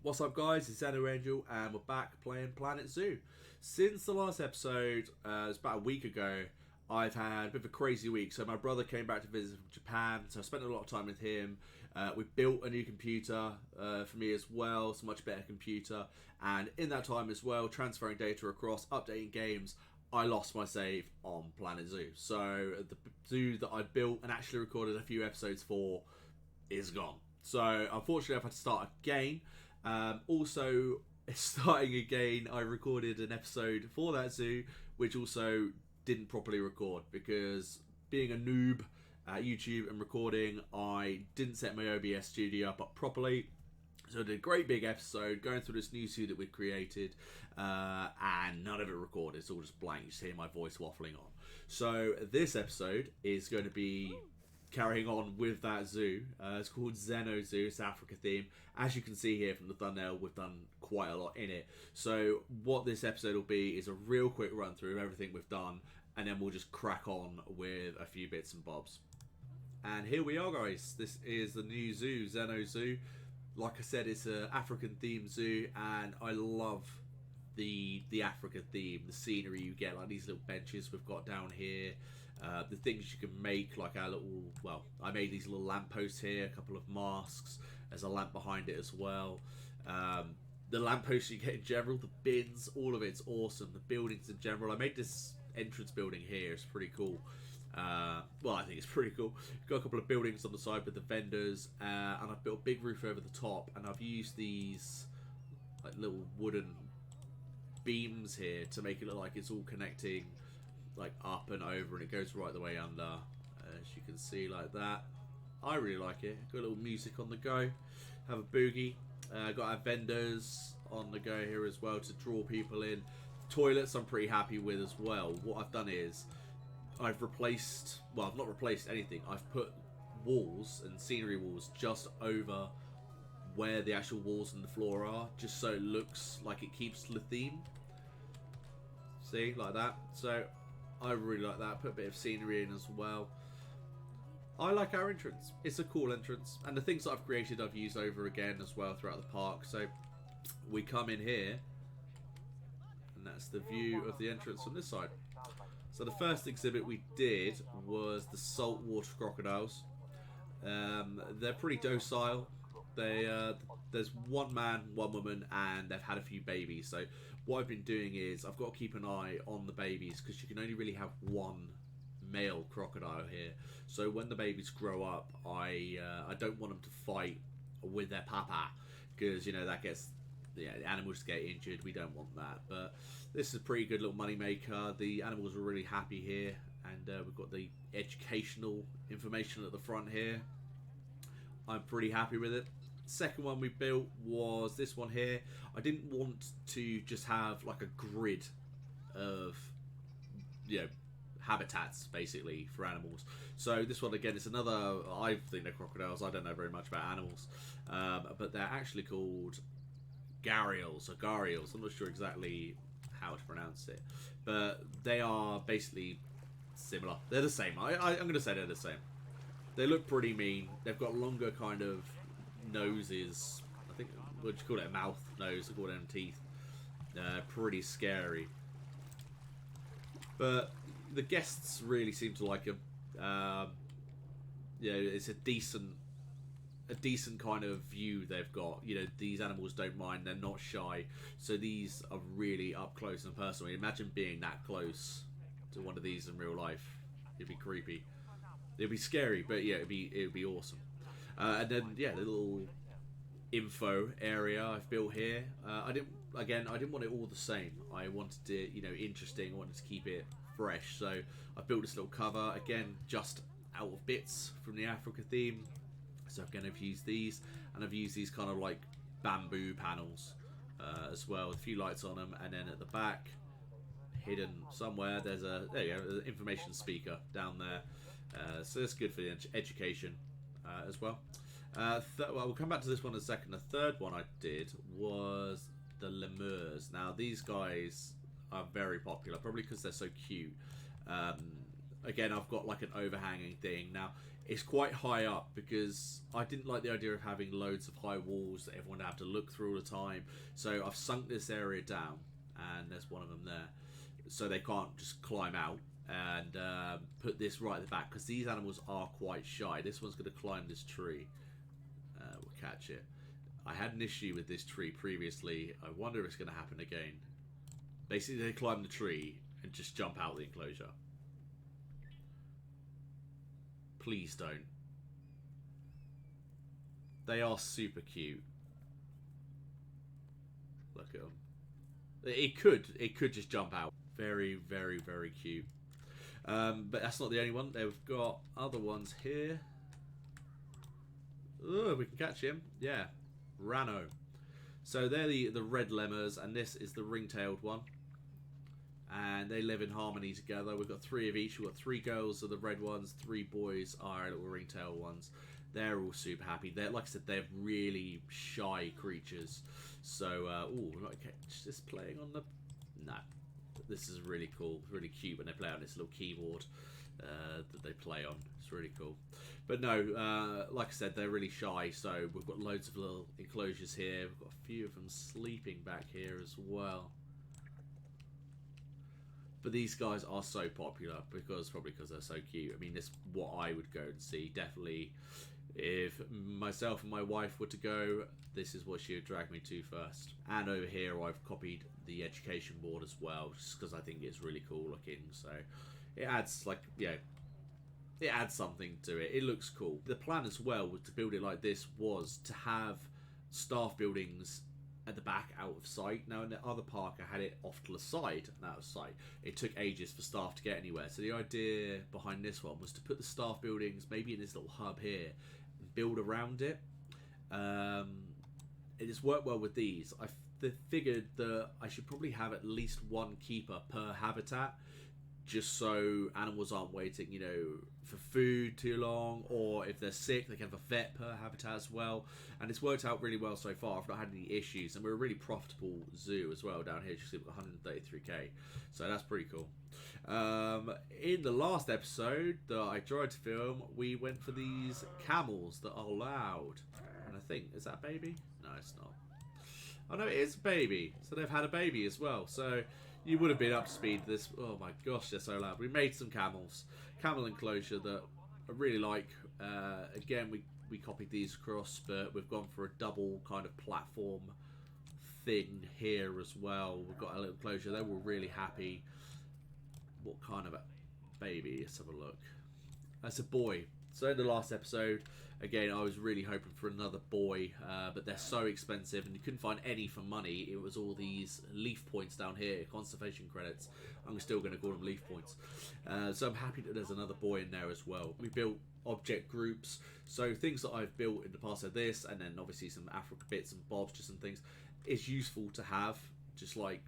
What's up guys, it's Xzenoangel and we're back playing Planet Zoo. Since the last episode, it's about a week ago, I've had a bit of a crazy week. So my brother came back to visit from Japan, so I spent a lot of time with him. We built a new computer for me as well, it's a much better computer. And in that time as well, transferring data across, updating games, I lost my save on Planet Zoo. So the zoo that I built and actually recorded a few episodes for is gone. So unfortunately I've had to start again. Also, starting again, I recorded an episode for that zoo, which also didn't properly record because being a noob at YouTube and recording, I didn't set my OBS studio up properly. So I did a great big episode going through this new zoo that we've created, and none of it recorded. It's all just blank. You just hear my voice waffling on. So this episode is going to be carrying on with that zoo. It's called Xeno Zoo. It's Africa theme. As you can see here from the thumbnail, we've done quite a lot in it. So what this episode will be is a real quick run through of everything we've done, and then we'll just crack on with a few bits and bobs. And here we are, guys. This is the new zoo, Xeno Zoo. Like I said, it's an African themed zoo, and I love the Africa theme, the scenery you get, like these little benches we've got down here, the things you can make, like our little, well, I made these little lampposts here, a couple of masks, there's a lamp behind it as well. The lampposts you get in general, the bins, all of it's awesome. The buildings in general, I made this entrance building here, it's pretty cool. Well, I think it's pretty cool. Got a couple of buildings on the side with the vendors, and I've built a big roof over the top, and I've used these like little wooden beams here to make it look like it's all connecting like up and over, and it goes right the way under, as you can see, like that. I really like it. Got a little music on the go, have a boogie. Got our vendors on the go here as well to draw people in. Toilets I'm pretty happy with as well. What I've done is I've replaced, well, I've not replaced anything, I've put walls and scenery walls just over where the actual walls and the floor are, just so it looks like it keeps the theme. See, like that. So I really like that. Put a bit of scenery in as well. I like our entrance. It's a cool entrance, and the things that I've created I've used over again as well throughout the park. So we come in here, and that's the view of the entrance from this side. So the first exhibit we did was the saltwater crocodiles. They're pretty docile. There's one man, one woman, and they've had a few babies. So what I've been doing is I've got to keep an eye on the babies, because you can only really have one male crocodile here. So when the babies grow up, I don't want them to fight with their papa, because you know that gets, yeah, the animals get injured. We don't want that. But this is a pretty good little money maker. The animals are really happy here, and we've got the educational information at the front here. I'm pretty happy with it. Second one we built was this one here. I didn't want to just have like a grid of, you know, habitats basically for animals. So this one again is another, I think they're crocodiles, I don't know very much about animals, but they're actually called gharials or gharials. I'm not sure exactly how to pronounce it, but they are basically similar. They're the same. I'm going to say they're the same. They look pretty mean. They've got longer kind of noses. I think, what do you call it, a mouth nose, they call them teeth. Pretty scary. But the guests really seem to like them. Yeah, it's a decent kind of view they've got. You know, these animals don't mind, they're not shy. So these are really up close and personal. Imagine being that close to one of these in real life. It'd be creepy. It'd be scary, but yeah, it'd be awesome. And then yeah, the little info area I've built here. I didn't want it all the same. I wanted it, you know, interesting. I wanted to keep it fresh. So I built this little cover again, just out of bits from the Africa theme. So again, I've used these, and I've used these kind of like bamboo panels as well, with a few lights on them. And then at the back, hidden somewhere, there's an information speaker down there. So it's good for the education as well. Well, we'll come back to this one in a second. The third one I did was the lemurs. Now these guys are very popular, probably because they're so cute. again, I've got like an overhanging thing. Now, it's quite high up because I didn't like the idea of having loads of high walls that everyone would have to look through all the time. So I've sunk this area down, and there's one of them there. So they can't just climb out, and put this right at the back because these animals are quite shy. This one's going to climb this tree. We'll catch it. I had an issue with this tree previously. I wonder if it's going to happen again. Basically, they climb the tree and just jump out the enclosure. Please don't. They are super cute. Look at them. It could just jump out. Very, very, very cute. But that's not the only one. They've got other ones here. Oh, we can catch him. Yeah, Rano. So they're the red lemurs, and this is the ring-tailed one. And they live in harmony together. We've got 3 of each. We've got 3 girls are the red ones, 3 boys are little ring-tailed ones. They're all super happy. They're, like I said, they're really shy creatures. So, okay, just playing on the... No. This is really cool. It's really cute when they play on this little keyboard that they play on. It's really cool. But no, like I said, they're really shy. So we've got loads of little enclosures here. We've got a few of them sleeping back here as well. But these guys are so popular probably because they're so cute. I mean, this is what I would go and see. Definitely, if myself and my wife were to go, this is what she would drag me to first. And over here, I've copied the education board as well, just because I think it's really cool looking. So it adds, like, it adds something to it. It looks cool. The plan as well to build it like this was to have staff buildings at the back out of sight. Now in the other park I had it off to the side and out of sight. It took ages for staff to get anywhere. So the idea behind this one was to put the staff buildings maybe in this little hub here and build around it. It has worked well with these. I figured that I should probably have at least 1 keeper per habitat, just so animals aren't waiting, you know, for food too long, or if they're sick, they can have a vet per habitat as well. And it's worked out really well so far. I've not had any issues, and we're a really profitable zoo as well down here. You see, we've got 133k, so that's pretty cool. In the last episode that I tried to film, we went for these camels that are loud, and I think, is that a baby? No, it's not. Oh no, it is a baby. So they've had a baby as well. So you would have been up to speed with this. Oh my gosh, they're so loud. We made some camel enclosure that I really like. Again, we copied these across, but we've gone for a double kind of platform thing here as well. We've got a little enclosure. They were really happy. What kind of a baby? Let's have a look. That's a boy. So in the last episode, again, I was really hoping for another boy, but they're so expensive and you couldn't find any for money. It was all these leaf points down here, conservation credits. I'm still going to call them leaf points. So I'm happy that there's another boy in there as well. We built object groups, so things that I've built in the past are this, and then obviously some Africa bits and bobs, just some things. It's useful to have, just like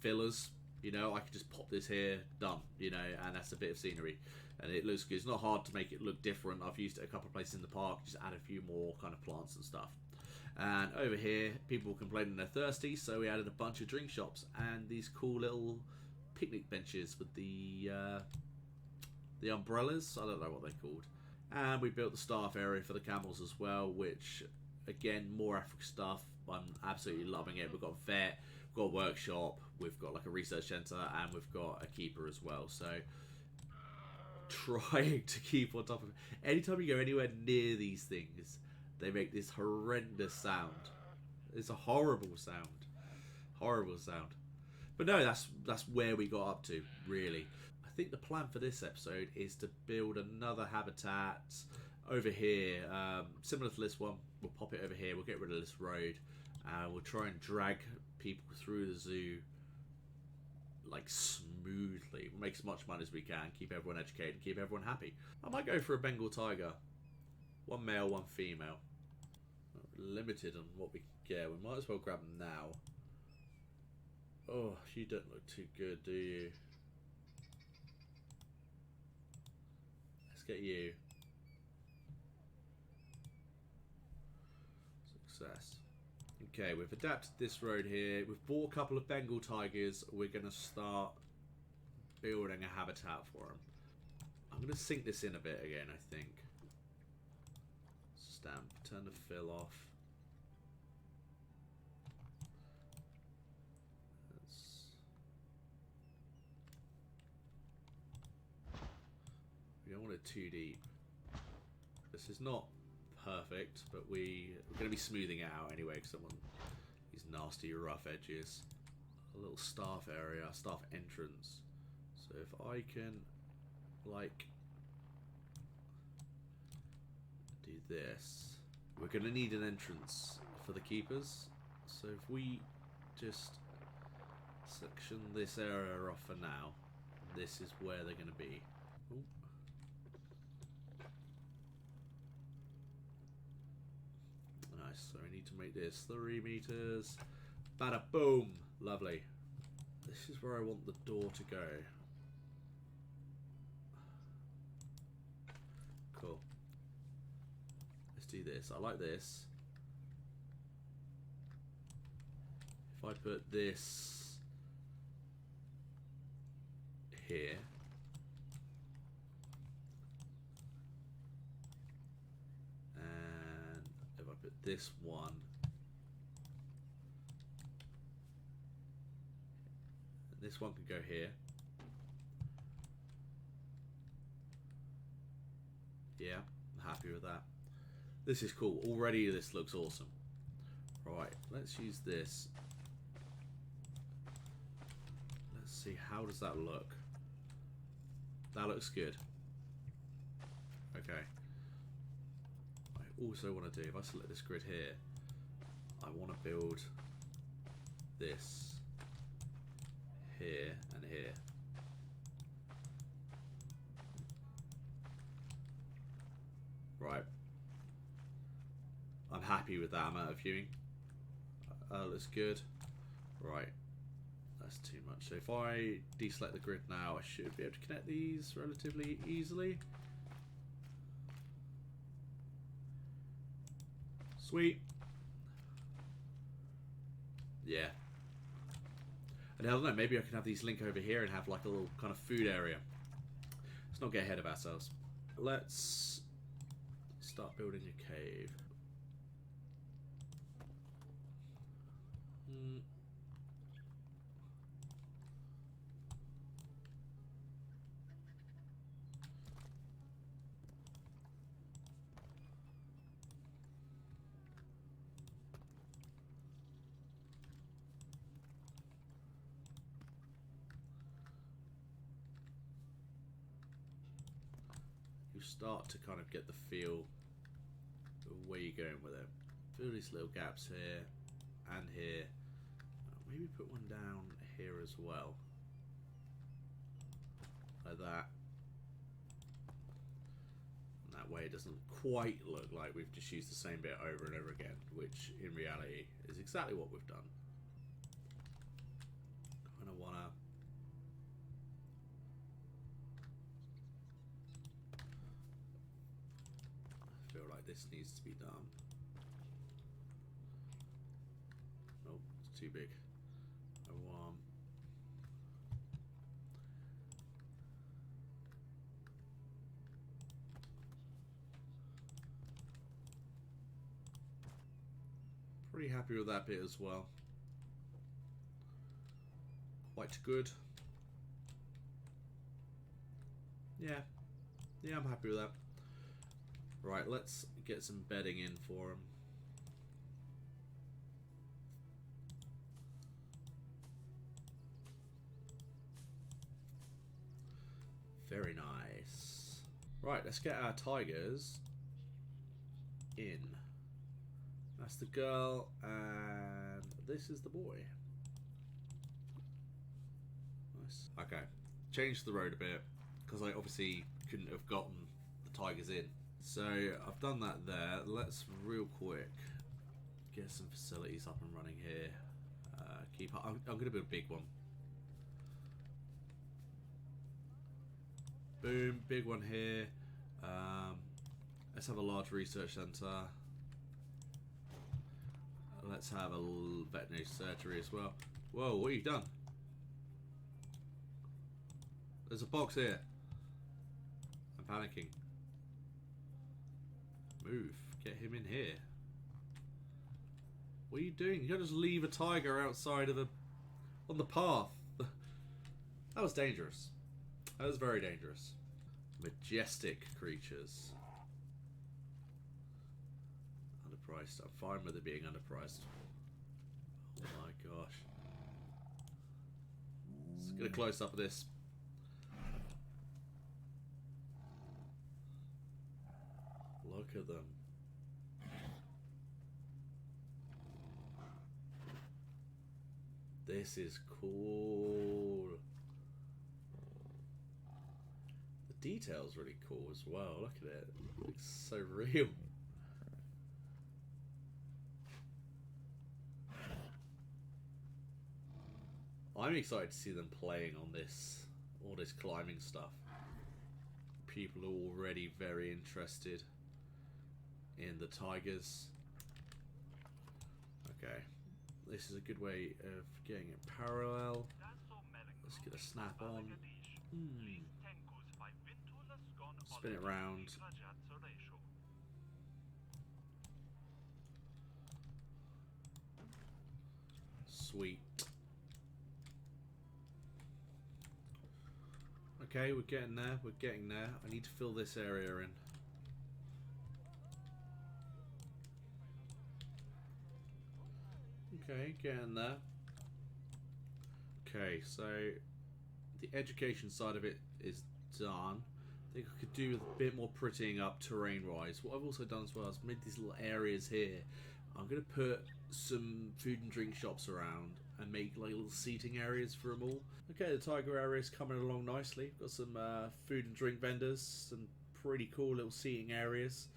fillers. You know, I could just pop this here, done, you know, and that's a bit of scenery. And it looks good. It's not hard to make it look different. I've used it a couple of places in the park, just add a few more kind of plants and stuff. And over here, people complaining they're thirsty, so we added a bunch of drink shops and these cool little picnic benches with the umbrellas. I don't know what they're called. And we built the staff area for the camels as well, which, again, more Africa stuff. I'm absolutely loving it. We've got a vet, we've got a workshop, we've got like a research centre, and we've got a keeper as well. So trying to keep on top of it. Anytime you go anywhere near these things, they make this horrendous sound. It's a horrible sound. Horrible sound. But no, that's where we got up to, really. I think the plan for this episode is to build another habitat over here, similar to this one. We'll pop it over here, we'll get rid of this road, and we'll try and drag people through the zoo like smoothly. We'll make as much money as we can, keep everyone educated, keep everyone happy. I might go for a Bengal tiger. 1 male, 1 female. Limited on what we can get. We might as well grab them now. Oh, you don't look too good, do you? Let's get you. Success. Okay, we've adapted this road here. We've bought a couple of Bengal tigers. We're going to start building a habitat for them. I'm going to sink this in a bit again, I think. Stamp, turn the fill off. We don't want it too deep. This is not perfect, but we're going to be smoothing it out anyway because I want these nasty rough edges. A little staff area, staff entrance. So if I can, like, do this, we're going to need an entrance for the keepers. So if we just section this area off for now, this is where they're going to be. Ooh. Nice, so I need to make this 3 meters. Bada boom! Lovely. This is where I want the door to go. Cool. Let's do this. I like this. If I put this here. And if I put this one this one can go here. Yeah, I'm happy with that. This is cool. Already this looks awesome. Right, let's use this. Let's see, how does that look? That looks good. Okay. I also want to do, if I select this grid here, I want to build this here and here. Right. I'm happy with that amount of viewing. Looks good. Right. That's too much. So if I deselect the grid now, I should be able to connect these relatively easily. Sweet. Yeah. And I don't know, maybe I can have these link over here and have like a little kind of food area. Let's not get ahead of ourselves. Let's start building a cave. You start to kind of get the feel of where you're going with it. Fill these little gaps here and here. Maybe put one down here as well. Like that. And that way it doesn't quite look like we've just used the same bit over and over again, which in reality is exactly what we've done. Kind of want to feel like this needs to be done. Oh, it's too big. Pretty happy with that bit as well. Quite good. Yeah, I'm happy with that. Right, let's get some bedding in for him. Very nice. Right, let's get our tigers in. That's the girl, and this is the boy. Nice. Okay, changed the road a bit, because I obviously couldn't have gotten the tigers in. So, I've done that there. Let's, real quick, get some facilities up and running here. I'm going to build a big one. Boom, big one here. Let's have a large research centre. Let's have a veterinary surgery as well. Whoa, what have you done? There's a box here. panicking. Move. Get him in here. What are you doing? You can't just leave a tiger outside of on the path. That was dangerous. That was very dangerous. Majestic creatures. Underpriced. I'm fine with it being underpriced. Oh my gosh. Let's get a close up of this. Look at them. This is cool. The detail's really cool as well. Look at it. It looks so real. I'm excited to see them playing on this, all this climbing stuff. People are already very interested in the tigers. Okay. This is a good way of getting it parallel. Let's get a snap on. Spin it round. Sweet. Okay, we're getting there. We're getting there. I need to fill this area in. Okay, getting there. Okay, so the education side of it is done. I think I could do with a bit more prettying up terrain-wise. What I've also done as well is made these little areas here. I'm going to put some food and drink shops around and make like little seating areas for them all. Okay, the tiger area is coming along nicely. Got some food and drink vendors, some pretty cool little seating areas.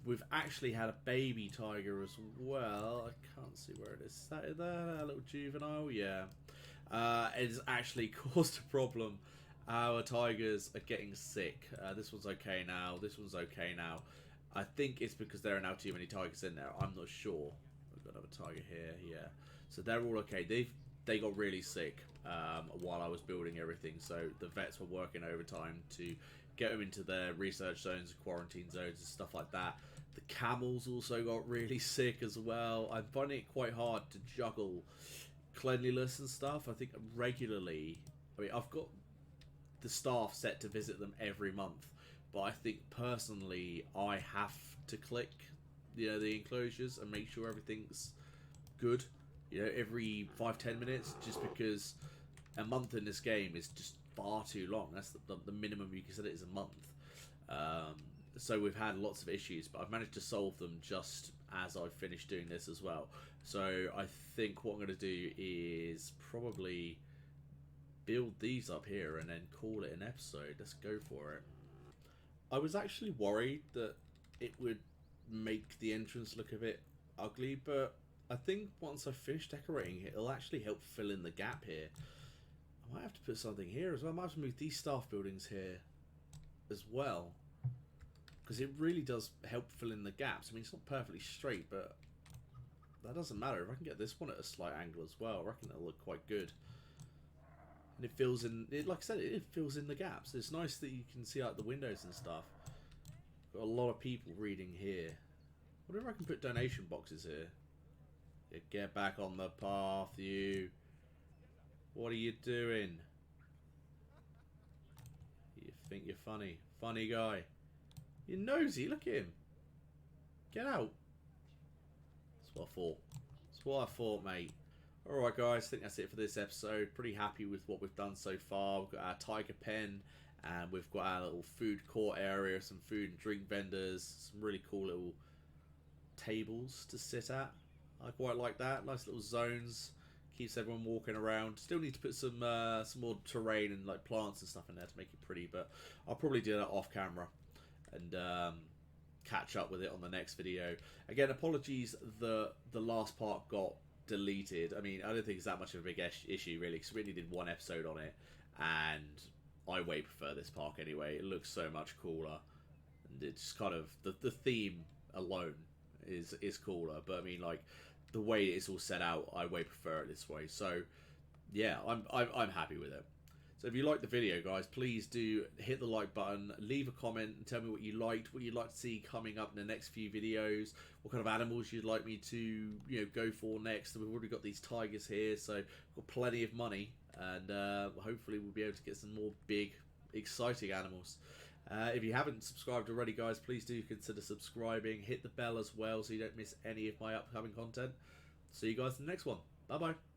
We've actually had a baby tiger as well. I can't see where it is. Is that a little juvenile? Yeah. It has actually caused a problem. Our tigers are getting sick. This one's okay now. This one's okay now. I think it's because there are now too many tigers in there. I'm not sure. We've got another tiger here. Yeah. So they're all okay. They got really sick while I was building everything. So the vets were working overtime to get them into their research zones and quarantine zones and stuff like that. The camels also got really sick as well. I'm finding it quite hard to juggle cleanliness and stuff. I think regularly, I mean, I've got the staff set to visit them every month, but I think personally I have to click, the enclosures and make sure everything's good, every 5-10 minutes, just because a month in this game is just far too long. That's the minimum you consider is a month. So we've had lots of issues, but I've managed to solve them just as I've finished doing this as well. So I think what I'm going to do is probably build these up here and then call it an episode. Let's go for it. I was actually worried that it would make the entrance look a bit ugly, but I think once I finish decorating it, it'll actually help fill in the gap here. I might have to put something here as well. I might have to move these staff buildings here as well, because it really does help fill in the gaps. I mean, it's not perfectly straight, but that doesn't matter. If I can get this one at a slight angle as well, I reckon it'll look quite good. And it fills in, like I said, it fills in the gaps. It's nice that you can see out the windows and stuff. Got a lot of people reading here. I wonder if I can put donation boxes here. Yeah, get back on the path, you. What are you doing? You think you're funny. Funny guy. You're nosy, look at him. Get out. That's what I thought. That's what I thought, mate. Alright guys, I think that's it for this episode. Pretty happy with what we've done so far. We've got our tiger pen, and we've got our little food court area, some food and drink vendors, some really cool little tables to sit at. I quite like that. Nice little zones. Keeps everyone walking around. Still need to put some more terrain and like plants and stuff in there to make it pretty, but I'll probably do that off camera and catch up with it on the next video. Again, apologies the last part got deleted. I mean, I don't think it's that much of a big issue really, because we only did one episode on it, and I way prefer this park anyway. It looks so much cooler, and it's kind of the theme alone is cooler, but I mean, like, the way it's all set out, I way prefer it this way. So yeah, I'm happy with it. So if you like the video, guys, please do hit the like button, leave a comment and tell me what you liked, what you'd like to see coming up in the next few videos, what kind of animals you'd like me to go for next. And we've already got these tigers here, so we've got plenty of money, and hopefully we'll be able to get some more big, exciting animals. If you haven't subscribed already, guys, please do consider subscribing. Hit the bell as well so you don't miss any of my upcoming content. See you guys in the next one. Bye bye.